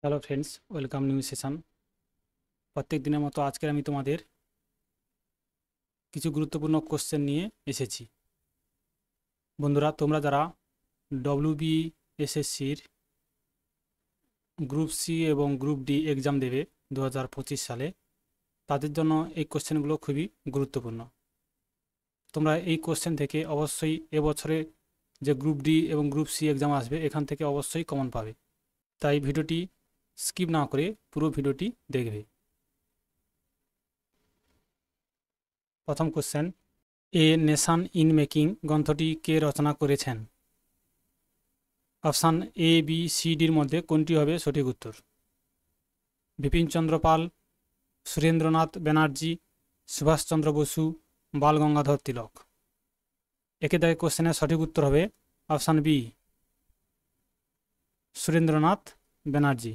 Hello friends, welcome new session. প্রত্যেক দিনের মতো আজকে আমি তোমাদের কিছু গুরুত্বপূর্ণ কোশ্চেন নিয়ে এসেছি। বন্ধুরা, তোমরা যারা WBSSCর গ্রুপ সি এবং গ্রুপ ডি এক্সাম দেবে 2025 সালে, তাদের জন্য এই কোশ্চেনগুলো খুবই গুরুত্বপূর্ণ। তোমরা এই কোশ্চেন থেকে অবশ্যই এবছরে যে গ্রুপ ডি এবং গ্রুপ সি এক্সাম আসবে এখান থেকে অবশ্যই কমন পাবে। তাই ভিডিওটি স্কিপ না করে পুরো ভিডিওটি দেখবে। প্রথম question, A nation in making গ্রন্থটি কে রচনা করেছেন? অপশান এ, বি, সি, ডির মধ্যে কোনটি হবে সঠিক উত্তর? বিপিনচন্দ্র পাল, সুরেন্দ্রনাথ ব্যানার্জি, সুভাষচন্দ্র বসু, বালগঙ্গাধর তিলক। একে দেখে কোশ্চেনের সঠিক উত্তর হবে option B, Surendranath Banerjee.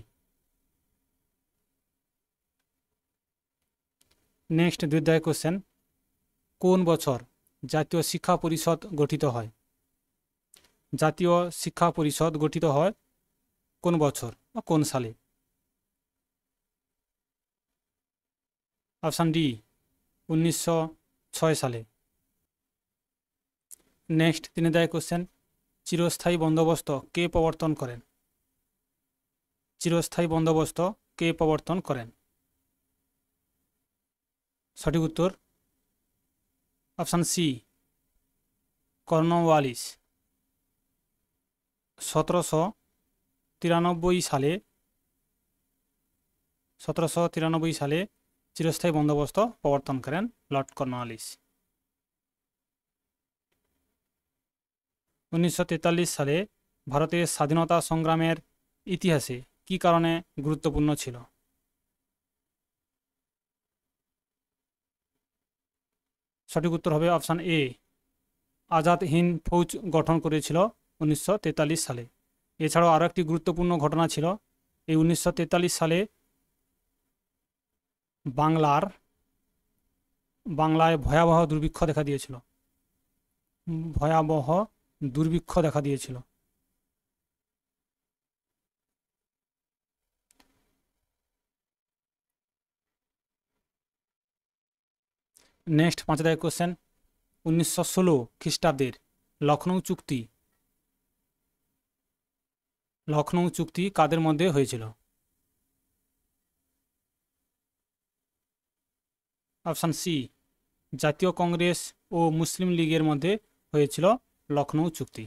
Next, দুই দায় কোশ্চেন, কোন বছর জাতীয় শিক্ষা পরিষদ গঠিত হয়? জাতীয় শিক্ষা পরিষদ গঠিত হয় কোন বছর বা কোন সালে? অপশান ডি, 1906 সালে। নেক্সট, তিনি দেয় কোশ্চেন, চিরস্থায়ী বন্দোবস্ত কে প্রবর্তন করেন? চিরস্থায়ী বন্দোবস্ত কে প্রবর্তন করেন? সঠিক উত্তর অপশান সি, কর্নওয়ালিস। 1793 সালে চিরস্থায়ী বন্দোবস্ত প্রবর্তন করেন লর্ড কর্নওয়ালিস। 1943 সালে ভারতের স্বাধীনতা সংগ্রামের ইতিহাসে কী কারণে গুরুত্বপূর্ণ ছিল? সঠিক উত্তর হবে অপশান এ, আজাদ হিন্দ ফৌজ গঠন করেছিল 1943 সালে। এছাড়াও আরও একটি গুরুত্বপূর্ণ ঘটনা ছিল, এই 1943 সালে বাংলায় ভয়াবহ দুর্ভিক্ষ দেখা দিয়েছিল। নেক্সট, 5 দাগের কোশ্চেন, 1916 খ্রিস্টাব্দের লখনৌ চুক্তি কাদের মধ্যে হয়েছিল? অপশান সি, জাতীয় কংগ্রেস ও মুসলিম লীগের মধ্যে হয়েছিল লখনৌ চুক্তি।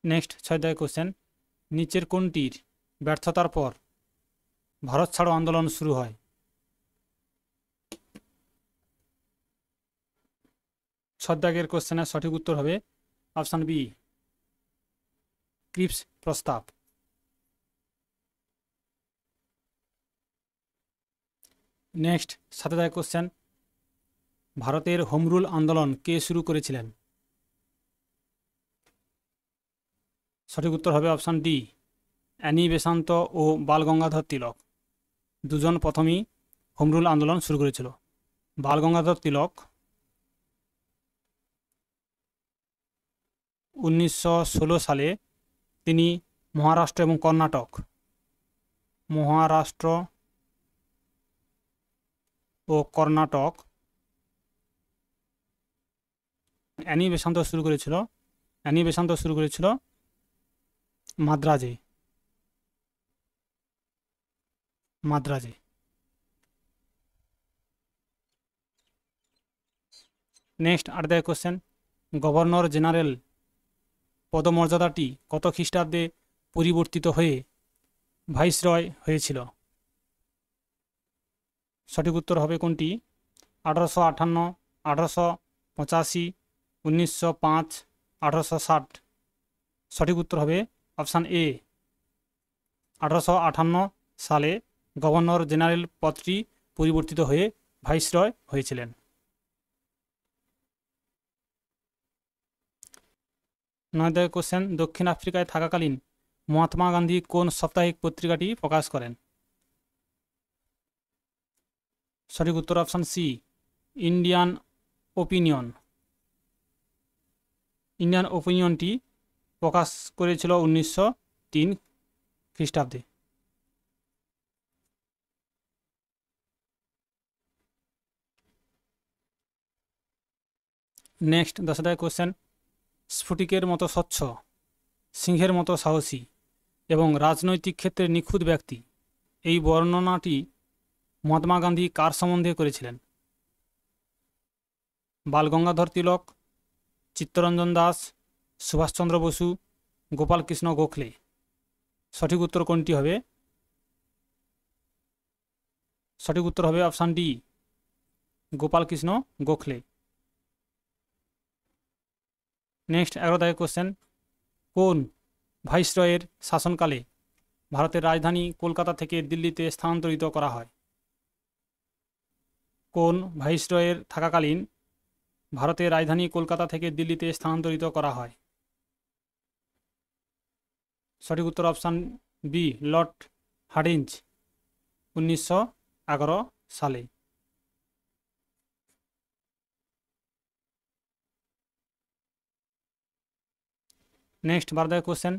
নেক্সট, 6 দাগের কোশ্চেন, নিচের কোনটির ব্যর্থতার পর ভারত ছাড়ো আন্দোলন শুরু হয়? 6 দাগের কোশ্চেনের সঠিক উত্তর হবে অপশান বি, ক্রিপস প্রস্তাব। নেক্সট, 7 দাগের কোশ্চেন, ভারতের হোমরুল আন্দোলন কে শুরু করেছিলেন? সঠিক উত্তর হবে অপশান ডি, অ্যানি বেসান্ত ও বালগঙ্গাধর তিলক। দুজন প্রথমেই হোমরুল আন্দোলন শুরু করেছিল। বালগঙ্গাধর তিলক 1916 সালে তিনি মহারাষ্ট্র ও কর্ণাটক অ্যানি বেসান্ত শুরু করেছিল মাদ্রাজে। নেক্সট, 8 দাগের কোশ্চেন, গভর্নর জেনারেল পদমর্যাদাটি কত খ্রিস্টাব্দে পরিবর্তিত হয়ে ভাইসরয় হয়েছিল? সঠিক উত্তর হবে কোনটি? 1858, 1885, 1905, 1860। সঠিক উত্তর হবে অপশান এ, 1858 সালে গভর্নর জেনারেল পদটি পরিবর্তিত হয়ে ভাইসরয় হয়েছিলেন। 9 দাগের কোশ্চেন, দক্ষিণ আফ্রিকায় থাকাকালীন মহাত্মা গান্ধী কোন সাপ্তাহিক পত্রিকাটি প্রকাশ করেন? সঠিক উত্তর অপশান সি, ইন্ডিয়ান ওপিনিয়নটি প্রকাশ করেছিল 1903 খ্রিস্টাব্দে। নেক্সট 10 কোশ্চেন, স্ফটিকের মতো স্বচ্ছ, সিংহের মতো সাহসী এবং রাজনৈতিক ক্ষেত্রে নিখুঁত ব্যক্তি, এই বর্ণনাটি মহাত্মা গান্ধী কার সম্বন্ধে করেছিলেন? বালগঙ্গাধর তিলক, চিত্তরঞ্জন দাস, সুভাষচন্দ্র বসু, গোপালকৃষ্ণ গোখলে। সঠিক উত্তর কোনটি হবে? সঠিক উত্তর হবে option D, Gopal Krishna Gokhale. Next 11 question, কোন ভাইসরয়ের শাসনকালে ভারতের রাজধানী কলকাতা থেকে দিল্লিতে স্থানান্তরিত করা হয়? কোন ভাইসরয়ের থাকাকালীন ভারতের রাজধানী কলকাতা থেকে দিল্লিতে স্থানান্তরিত করা হয়? সঠিক উত্তর অপশান বি, লর্ড হার্ডিঞ্জ, 1911 সালে। নেক্সট 12 কোশ্চেন,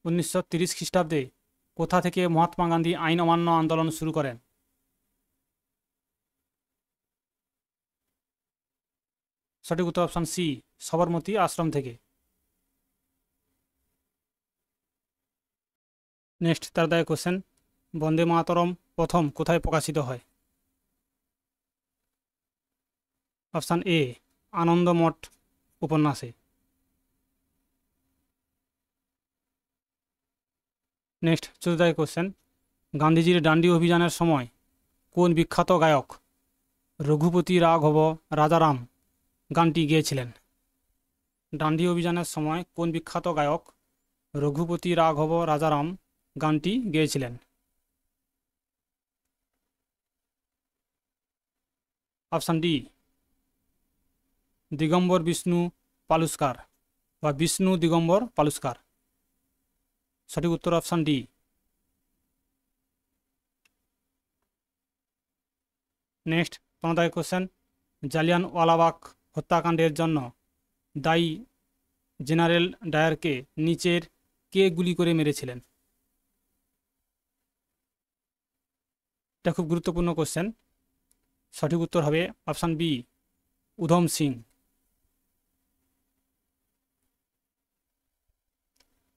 1930 খ্রিস্টাব্দে কোথা থেকে মহাত্মা গান্ধী আইন অমান্য আন্দোলন শুরু করেন? সঠিক উত্তর অপশান সি, সবরমতী আশ্রম থেকে। নেক্সট 13 কোশ্চেন, বন্দে মাতরম প্রথম কোথায় প্রকাশিত হয়? অপশান এ, আনন্দমঠ উপন্যাসে। নেক্সট 14 কোশ্চেন, গান্ধীজির ডান্ডি অভিযানের সময় কোন বিখ্যাত গায়ক রঘুপতি রাঘব রাজারাম গানটি গেয়েছিলেন? ডান্ডি অভিযানের সময় কোন বিখ্যাত গায়ক রঘুপতি রাঘব রাজারাম গানটি গেয়েছিলেন? অপশান ডি, দিগম্বর বিষ্ণু পালুস্কার বা বিষ্ণু দিগম্বর পালুস্কার। সঠিক উত্তর option D. Next 15 question, Jallianwala Bagh হত্যাকাণ্ডের জন্য দায়ী জেনারেল ডায়ারকে নিচের কে গুলি করে মেরেছিলেন? এটা খুব গুরুত্বপূর্ণ কোশ্চেন। সঠিক উত্তর হবে option B, Udham Singh.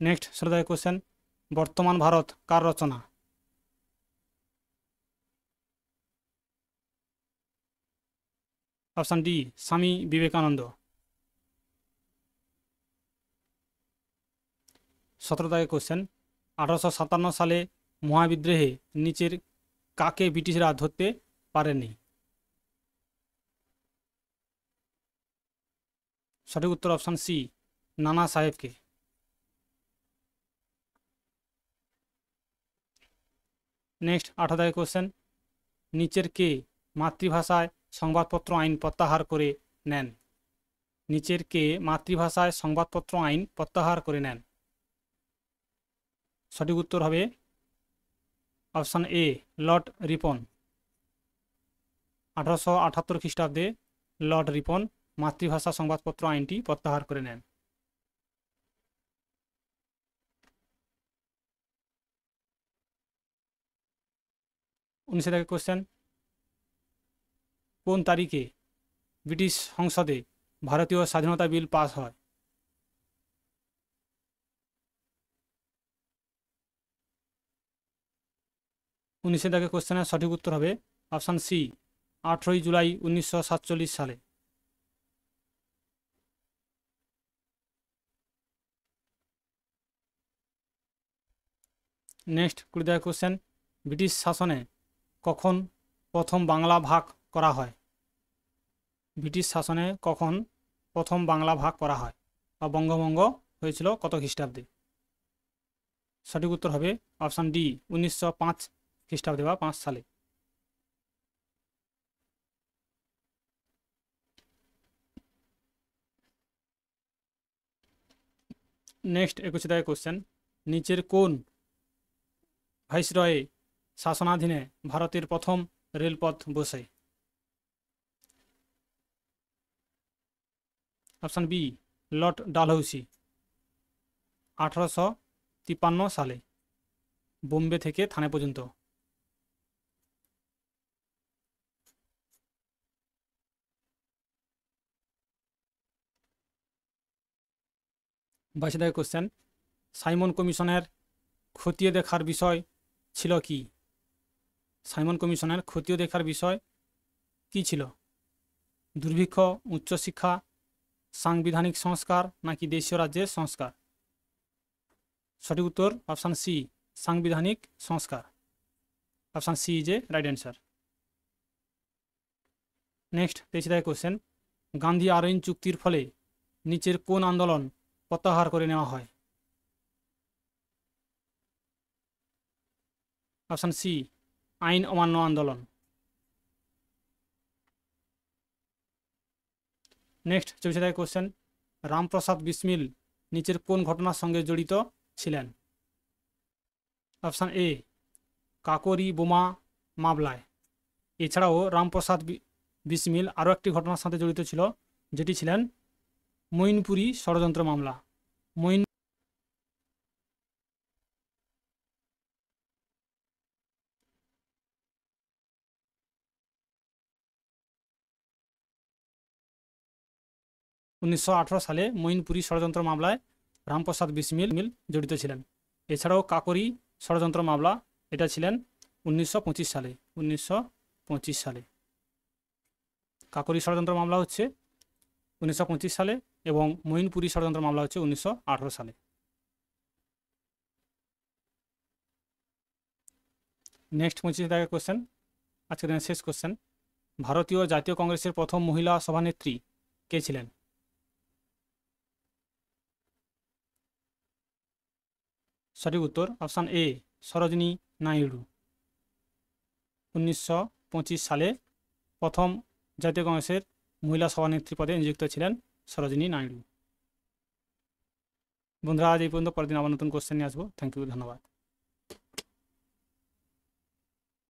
Next 16 question, Bartaman Bharat কার রচনা? Option D, Swami Vivekananda. 17 question, 1857 সালে মহাবিদ্রোহে নিচের কাকে ব্রিটিশরা ধরতে পারেনি? সঠিক উত্তর অপশান সি, নানা সাহেবকে। নেক্সট 18 কোশ্চেন, নিচের কে মাতৃভাষায় সংবাদপত্র আইন প্রত্যাহার করে নেন? নিচের কে মাতৃভাষায় সংবাদপত্র আইন প্রত্যাহার করে নেন? সঠিক উত্তর হবে অপশান এ, লর্ড রিপন। 1878 খ্রিস্টাব্দে লর্ড রিপন মাতৃভাষা সংবাদপত্র আইনটি প্রত্যাহার করে নেন। কোশ্চেন, কোন তারিখে ব্রিটিশ সংসদে ভারতীয় স্বাধীনতা বিল পাস হয়? কোশ্চেনের সঠিক উত্তর হবে অপশান সি, 18 জুলাই 1947 সালে। নেক্সট 20 কোশ্চেন, ব্রিটিশ শাসনে কখন প্রথম বাংলা ভাগ করা হয়? ব্রিটিশ শাসনে কখন প্রথম বাংলা ভাগ করা হয় বা বঙ্গভঙ্গ হয়েছিল কত খ্রিস্টাব্দে? সঠিক উত্তর হবে অপশান ডি, 1905 খ্রিস্টাব্দে বা 5 সালে। নেক্সট 21 কোশ্চেন, নিচের কোন ভাইসরয়ে শাসনাধীনে ভারতের প্রথম রেলপথ বসে? Option B, Lord Dalhousie. 1853 সালে, বোম্বে থেকে থানে পর্যন্ত। বাইশে দাগের কোশ্চেন, সাইমন কমিশনের খতিয়ে দেখার বিষয় ছিল কি? সাইমন কমিশনের খতিয়ে দেখার বিষয় কি ছিল? দুর্ভিক্ষ, উচ্চশিক্ষা, সাংবিধানিক সংস্কার নাকি দেশীয় রাজ্যের সংস্কার? সঠিক উত্তর অপশান সি, সাংবিধানিক সংস্কার। Option C is a right answer. Next 23 দাগের কোশ্চেন, গান্ধী আরোইন চুক্তির ফলে নিচের কোন আন্দোলন প্রত্যাহার করে নেওয়া হয়? অপশান সি, আইন অমান্য আন্দোলন। নেক্সট 24 দাগের কোশ্চেন, রামপ্রসাদ বিসমিল নিচের কোন ঘটনার সঙ্গে জড়িত ছিলেন? অপশান এ, কাকোরি বোমা মামলায়। এছাড়াও রামপ্রসাদ বিসমিল আরও একটি ঘটনার সাথে জড়িত ছিল, যেটি ছিলেন মইনপুরী ষড়যন্ত্র মামলা। মইন 1918 সালে মইনপুরী ষড়যন্ত্র মামলায় রামপ্রসাদ বিসমিল জড়িত ছিলেন। এছাড়াও কাকোরি ষড়যন্ত্র মামলা, এটা ছিলেন 1925 সালে। 1925 সালে কাকোরি ষড়যন্ত্র মামলা হচ্ছে 1925 সালে এবং মইনপুরী ষড়যন্ত্র মামলা হচ্ছে 1918 সালে। নেক্সট 25 দাগের কোশ্চেন, আজকের দিনের শেষ কোশ্চেন, ভারতীয় জাতীয় কংগ্রেসের প্রথম মহিলা সভানেত্রী কে ছিলেন? সঠিক উত্তর অপশান এ, সরোজিনী নাইডু। 1925 সালে প্রথম জাতীয় কংগ্রেসের মহিলা সভানেত্রী পদে নিযুক্ত ছিলেন সরোজিনী নাইডু। বন্ধুরা আজ এই পর্যন্ত, পরের দিন আবার নতুন কোশ্চেন নিয়ে আসবো। থ্যাংক ইউ, ধন্যবাদ।